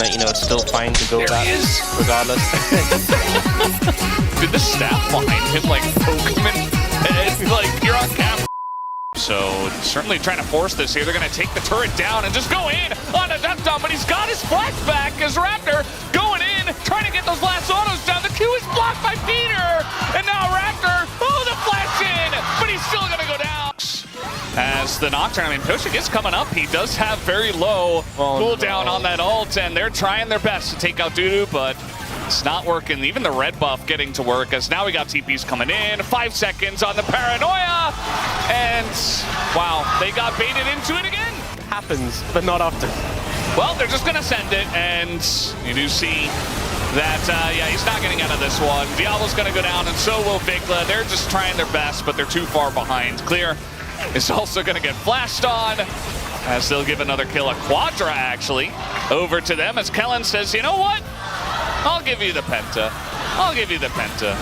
that, you know, it's still fine to go There that he is. regardless. Did the staff behind him like poke him in the head? Like, you're on camera. So certainly trying to force this here. They're going to take the turret down and just go in on a duck down, but he's got his flash back as Raptor going in, trying to get those last autos down. The Q is blocked by Peter, and now Raptor, oh, the flash in, but he's still going to go down. As the Nocturne, I mean, Pioshik is coming up. He does have very low cooldown on that ult, and they're trying their best to take out Dudu, but it's not working. Even the red buff getting to work, as now we got TPs coming in. 5 seconds on the Paranoia, and wow, they got baited into it again. Happens, but not often. Well, they're just going to send it, and you do see that, yeah, he's not getting out of this one. Diablo's going to go down, and so will Vigla. They're just trying their best, but they're too far behind. Clear is also going to get flashed on, as they'll give another kill, a Quadra, actually, over to them, as Kellen says, you know what? I'll give you the Penta. I'll give you the Penta.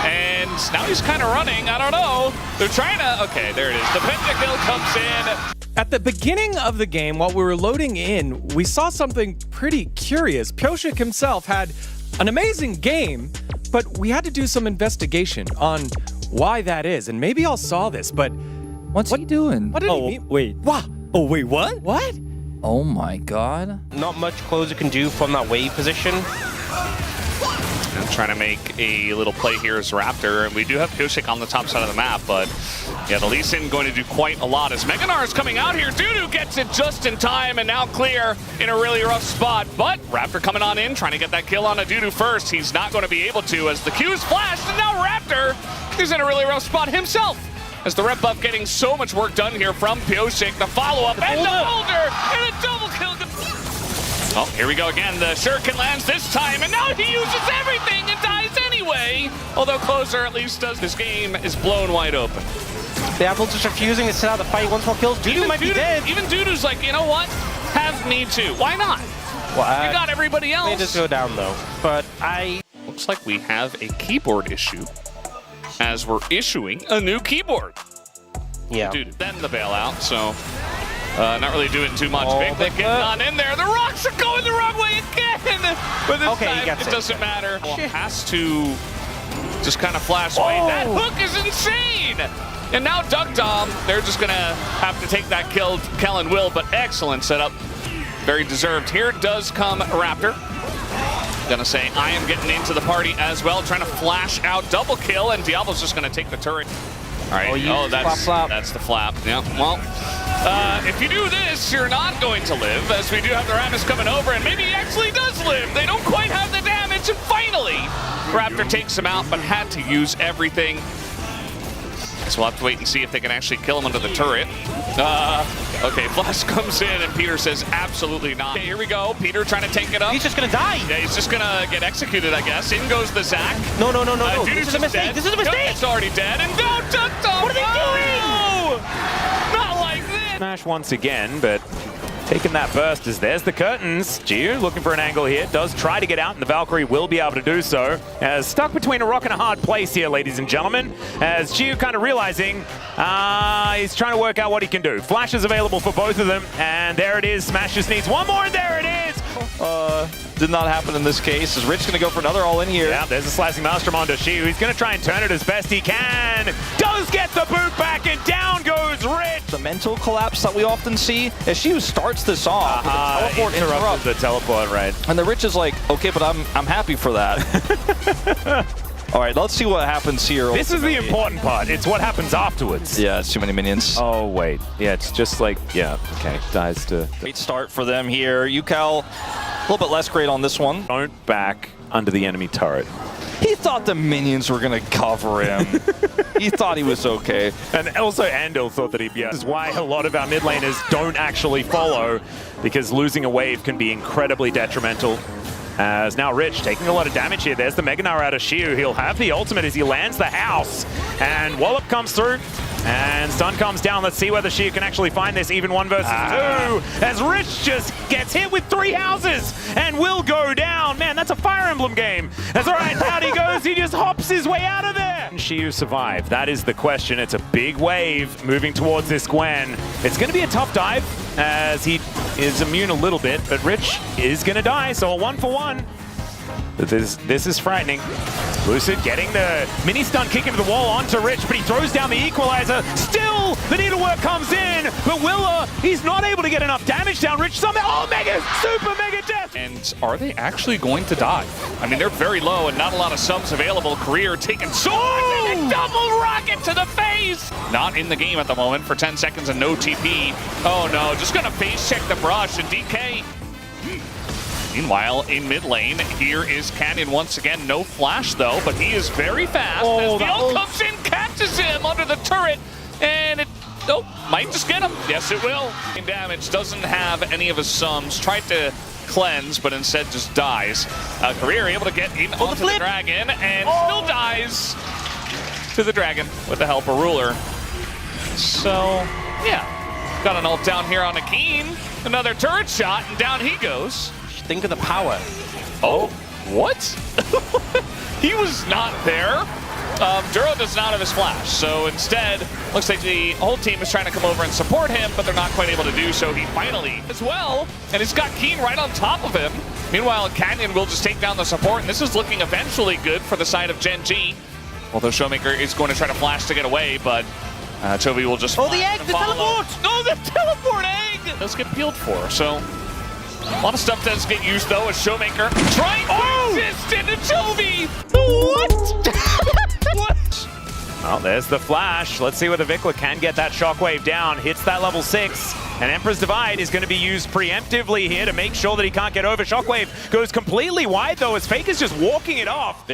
And now he's kind of running. I don't know. They're trying to... Okay, there it is. The Penta kill comes in. At the beginning of the game, while we were loading in, we saw something pretty curious. Pioshik himself had an amazing game, but we had to do some investigation on why that is. And maybe y'all saw this, but... What's he doing? What did he mean? Wait. Wow. Oh, wait, what? What? Oh my god. Not much Closer can do from that wave position. I'm trying to make a little play here as Raptor, and we do have Pioshik on the top side of the map, but yeah, the Lee Sin going to do quite a lot as Meganar is coming out here. Dudu gets it just in time, and now Clear in a really rough spot, but Raptor coming on in, trying to get that kill on a Dudu first. He's not going to be able to, as the Q is flashed, and now Raptor is in a really rough spot himself. As the red buff getting so much work done here from Pioshik, the follow-up, and the boulder, and a double kill. Oh, here we go again. The Shuriken lands this time, and now he uses everything and dies anyway. Although Closer at least does. This game is blown wide open. Diablo just refusing to sit out the fight. Once more kills. Dudu might be dead. Even Dudu's like, you know what? Have me too. Why not? Well, you got everybody else. They just go down though. But Looks like we have a keyboard issue, as we're issuing a new keyboard. Yeah. Dude, then the bailout, so not really doing too much. Oh, Big getting on in there. The rocks are going the wrong way again. But this time, it doesn't matter. Well, has to just kind of flash away. That hook is insane. And now Duck Dom, they're just going to have to take that kill. Kellen will, but excellent setup. Very deserved. Here does come Raptor. Gonna say, I am getting into the party as well, trying to flash out double kill, and Diablo's just gonna take the turret. All right, that's the flap. Yeah, well, if you do this, you're not going to live, as we do have the Ramus coming over, and maybe he actually does live. They don't quite have the damage, and finally, Raptor takes him out, but had to use everything. So we'll have to wait and see if they can actually kill him under the turret. Okay, Flash comes in, and Peter says absolutely not. Okay, here we go. Peter trying to take it up. He's just gonna die. Yeah, he's just gonna get executed, I guess. In goes the Zac. No. This is a mistake. This is a mistake. It's already dead. And no, Duck Dom. What are they doing? Not like this. Smash once again, but taking that burst as there's the curtains. Gio looking for an angle here, does try to get out, and the Valkyrie will be able to do so. As stuck between a rock and a hard place here, ladies and gentlemen, as Gio kind of realizing he's trying to work out what he can do. Flash is available for both of them, and there it is. Smash just needs one more, and there it is! Did not happen in this case. Is Rich going to go for another all in here? Yeah, there's a slicing maelstrom onto Shiu. He's going to try and turn it as best he can. Does get the boot back, and down goes Rich. The mental collapse that we often see as Shiu starts this off. Teleport interrupts the teleport, right? And the Rich is like, okay, but I'm happy for that. All right, let's see what happens here. This is the important part. It's what happens afterwards. Yeah, it's too many minions. Oh, wait. Yeah, it's just like, yeah, okay. Dies to... Great start for them here. Ucal, a little bit less great on this one. Don't back under the enemy turret. He thought the minions were going to cover him. He thought he was okay. And also Andil thought that he'd be... This is why a lot of our mid laners don't actually follow, because losing a wave can be incredibly detrimental. As now Rich taking a lot of damage here. There's the Meganar out of Shiu. He'll have the ultimate as he lands the house. And Wallop comes through. And stun comes down. Let's see whether Shiu can actually find this even 1 versus 2. As Rich just gets hit with 3 houses and will go down. Man, that's a Fire Emblem game. That's all right. Out he goes. He just hops scrapes his way out of there. Can Shiyu survive? That is the question. It's a big wave moving towards this Gwen. It's going to be a tough dive as he is immune a little bit, but Rich is going to die, so a 1-for-1. This is frightening. Lucid getting the mini stun kick into the wall onto Rich, but he throws down the equalizer. Still, the needlework comes in, but Willa, he's not able to get enough damage down. Rich somehow, oh, super mega death. And are they actually going to die? I mean, they're very low and not a lot of subs available. Career taking swords and a double rocket to the face. Not in the game at the moment for 10 seconds and no TP. Oh no, just gonna face check the brush and DK. Meanwhile, in mid lane, here is Canyon once again. No flash though, but he is very fast. As the ult comes in, catches him under the turret, and it might just get him. Yes, it will. Damage, doesn't have any of his sums. Tried to cleanse, but instead just dies. Career able to get in onto the dragon, and still dies to the dragon with the help of Ruler. So, yeah, got an ult down here on Akeen. Another turret shot, and down he goes. Think of the power. Oh, what? He was not there. Duro does not have his flash, so instead, looks like the whole team is trying to come over and support him, but they're not quite able to do so. He finally as well, and he's got Keen right on top of him. Meanwhile, Canyon will just take down the support, and this is looking eventually good for the side of Gen G. Although Showmaker is going to try to flash to get away, but Chovy will just the egg, the teleport! No, the teleport egg! Does get peeled for, so a lot of stuff does get used though as Showmaker trying to resist into Chovy! What? What? Well, there's the flash. Let's see whether Vikla can get that shockwave down. Hits that level 6. And Emperor's Divide is going to be used preemptively here to make sure that he can't get over. Shockwave goes completely wide though as Fake is just walking it off.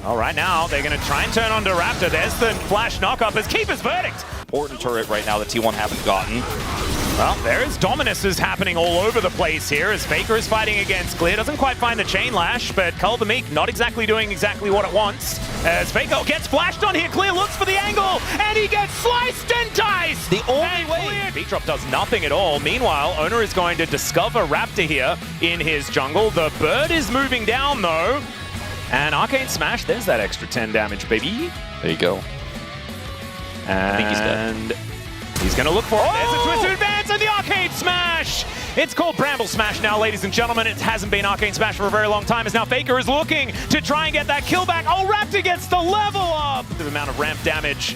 All right, now they're going to try and turn onto Raptor. There's the flash knockup as Keeper's verdict. Important turret right now that T1 haven't gotten. Well, there is Dominuses happening all over the place here as Faker is fighting against Clear. Doesn't quite find the chain lash, but Cull the Meek not exactly doing exactly what it wants. As Faker gets flashed on here, Clear looks for the angle, and he gets sliced and diced! The only way! Beat-drop does nothing at all. Meanwhile, Owner is going to discover Raptor here in his jungle. The bird is moving down, though. And Arcane Smash, there's that extra 10 damage, baby. There you go. And I think he's dead. He's going to look for it. There's a Twisted Advance and the Arcane Smash! It's called Bramble Smash now, ladies and gentlemen. It hasn't been Arcane Smash for a very long time, as now Faker is looking to try and get that kill back. Oh, Raptor gets the level up! The amount of ramp damage.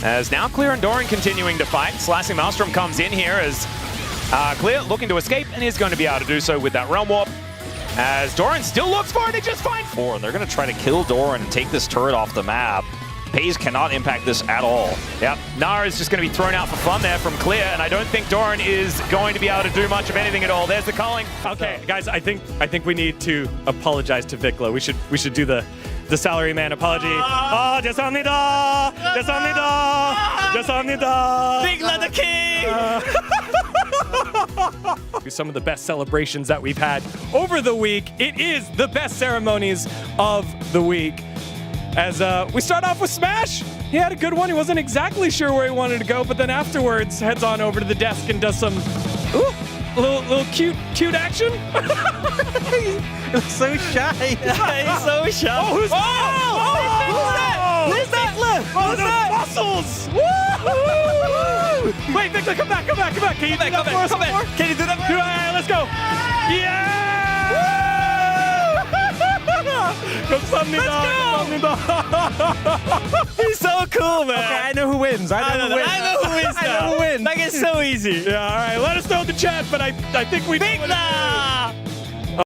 As now Clear and Doran continuing to fight. Slicing Maelstrom comes in here as Clear looking to escape and is going to be able to do so with that Realm Warp. As Doran still looks for it, he just finds... They're going to try to kill Doran and take this turret off the map. Pays cannot impact this at all. Yep, Nara is just going to be thrown out for fun there from Clear, and I don't think Doran is going to be able to do much of anything at all. There's the calling. Okay, guys, I think we need to apologize to Vikla. We should do the salaryman apology. Oh, 죄송합니다. 죄송합니다. 죄송합니다. Vikla the king! Some of the best celebrations that we've had over the week. It is the best ceremonies of the week. As we start off with Smash. He had a good one. He wasn't exactly sure where he wanted to go, but then afterwards heads on over to the desk and does some little cute action. He's so shy. He's so shy. Oh, who's that? Who's that? Oh, those muscles! Woo! Wait, Victor, come back. Can you do that for us some more? Can you do that? All right, let's go. Yeah! 감사합니다. He's so cool, man. Okay, I know who wins. I know who wins. Like, it's so easy. Yeah, all right. Let us know in the chat, but I think we... Vikla!